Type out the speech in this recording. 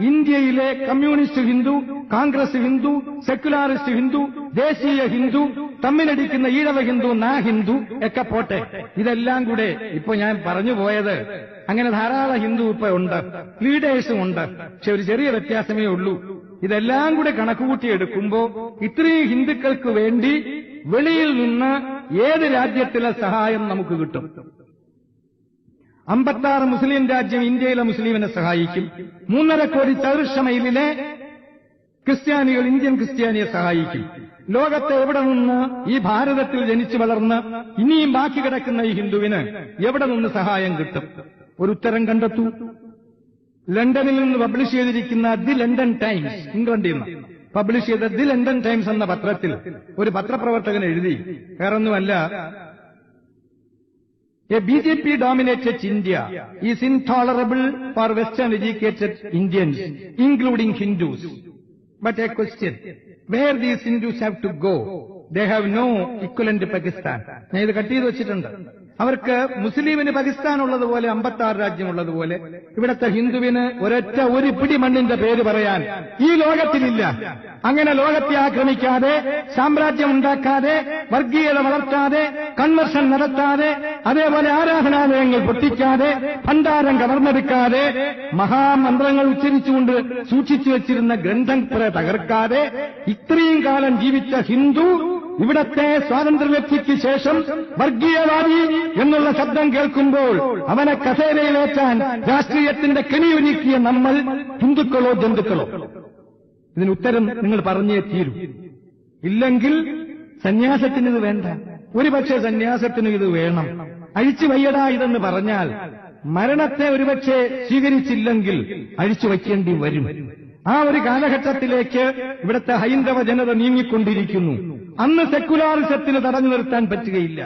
ഇന്ത്യയിലെ കമ്മ്യൂണിസ്റ്റ് ഹിന്ദു, കോൺഗ്രസ് ഹിന്ദു, സെക്യുലാറിസ്റ്റ് ഹിന്ദു, ദേശീയ ഹിന്ദു, തമ്മിലടിക്കുന്ന ഈഴവ ഹിന്ദു, നാ ഹിന്ദു ഒക്കെ പോട്ടെ, ഇതെല്ലാം കൂടെ ഇപ്പൊ ഞാൻ പറഞ്ഞു പോയത് അങ്ങനെ ധാരാളം ഹിന്ദു ഇപ്പൊ ഉണ്ട്, ലീഡേഴ്സും ഉണ്ട്. പക്ഷെ ഒരു ചെറിയ വ്യത്യാസമേ ഉള്ളൂ. ഇതെല്ലാം കൂടെ കണക്കുകൂട്ടിയെടുക്കുമ്പോ ഇത്രയും ഹിന്ദുക്കൾക്ക് വേണ്ടി വെളിയിൽ നിന്ന് ഏത് രാജ്യത്തിലെ സഹായം നമുക്ക് കിട്ടും? 56 മുസ്ലിം രാജ്യം ഇന്ത്യയിലെ മുസ്ലിമിനെ സഹായിക്കും. 3.5 കോടി ചതുരശ്ര മൈലിലെ ക്രിസ്ത്യാനികൾ ഇന്ത്യൻ ക്രിസ്ത്യാനിയെ സഹായിക്കും. ലോകത്തെ എവിടെ നിന്ന് ഈ ഭാരതത്തിൽ ജനിച്ചു വളർന്ന് ഇനിയും ബാക്കി കിടക്കുന്ന ഈ ഹിന്ദുവിന് എവിടെ നിന്ന് സഹായം കിട്ടും? ഒരു ഉത്തരം കണ്ടെത്തൂ. ലണ്ടനിൽ നിന്ന് പബ്ലിഷ് ചെയ്തിരിക്കുന്ന ദി ലണ്ടൻ ടൈംസ്, ഇംഗ്ലണ്ടിൽ നിന്ന് പബ്ലിഷ് ചെയ്ത ദി ലണ്ടൻ ടൈംസ് എന്ന പത്രത്തിൽ ഒരു പത്രപ്രവർത്തകൻ എഴുതി, വേറൊന്നുമല്ല, A BJP-dominated India is intolerable for Western-educated Indians, including Hindus. But a question, where these Hindus have to go? They have no equivalent to Pakistan. ഞാൻ ഇത് കട്ട് ചെയ്ത് വെച്ചിട്ടുണ്ട്. അവർക്ക് മുസ്ലിമിന് പാകിസ്ഥാൻ ഉള്ളതുപോലെ 56 രാജ്യമുള്ളതുപോലെ ഇവിടത്തെ ഹിന്ദുവിന് ഒരു പിടി മണ്ണിന്റെ പേര് പറയാൻ ഈ ലോകത്തിലില്ല. അങ്ങനെ ലോകത്തെ ആക്രമിക്കാതെ, സാമ്രാജ്യം ഉണ്ടാക്കാതെ, വർഗീയത വളർത്താതെ, കൺവർഷൻ നടത്താതെ, അതേപോലെ ആരാധനാലയങ്ങൾ പൊട്ടിക്കാതെ, ഭണ്ഡാരം കവർന്നെടുക്കാതെ, മഹാമന്ത്രങ്ങൾ ഉച്ചരിച്ചുകൊണ്ട് സൂക്ഷിച്ചു വെച്ചിരുന്ന ഗ്രന്ഥങ്ങളെ തകർക്കാതെ ഇത്രയും കാലം ജീവിച്ച ഹിന്ദു ഇവിടത്തെ സ്വാതന്ത്ര്യലബ്ധിക്ക് ശേഷം വർഗീയവാദി എന്നുള്ള ശബ്ദം കേൾക്കുമ്പോൾ അവനെ കസേരയിലേറ്റാൻ രാഷ്ട്രീയത്തിന്റെ കെണിയൊരുക്കിയ നമ്മൾ ഹിന്ദുക്കളോ ജന്തുക്കളോ? ഇതിനുത്തരം നിങ്ങൾ പറഞ്ഞേ തീരൂ. ഇല്ലെങ്കിൽ സന്യാസത്തിന് ഇത് വേണ്ട. ഒരുപക്ഷെ സന്യാസത്തിന് ഇത് വേണം. അഴിച്ചു വയ്യടാ ഇതെന്ന് പറഞ്ഞാൽ മരണത്തെ ഒരുപക്ഷെ സ്വീകരിച്ചില്ലെങ്കിൽ അഴിച്ചു വയ്ക്കേണ്ടി വരും. ആ ഒരു കാലഘട്ടത്തിലേക്ക് ഇവിടുത്തെ ഹൈന്ദവ ജനത നീങ്ങിക്കൊണ്ടിരിക്കുന്നു. അന്ന് സെക്കുലാറിസത്തിന് തടഞ്ഞു നിർത്താൻ പറ്റുകയില്ല.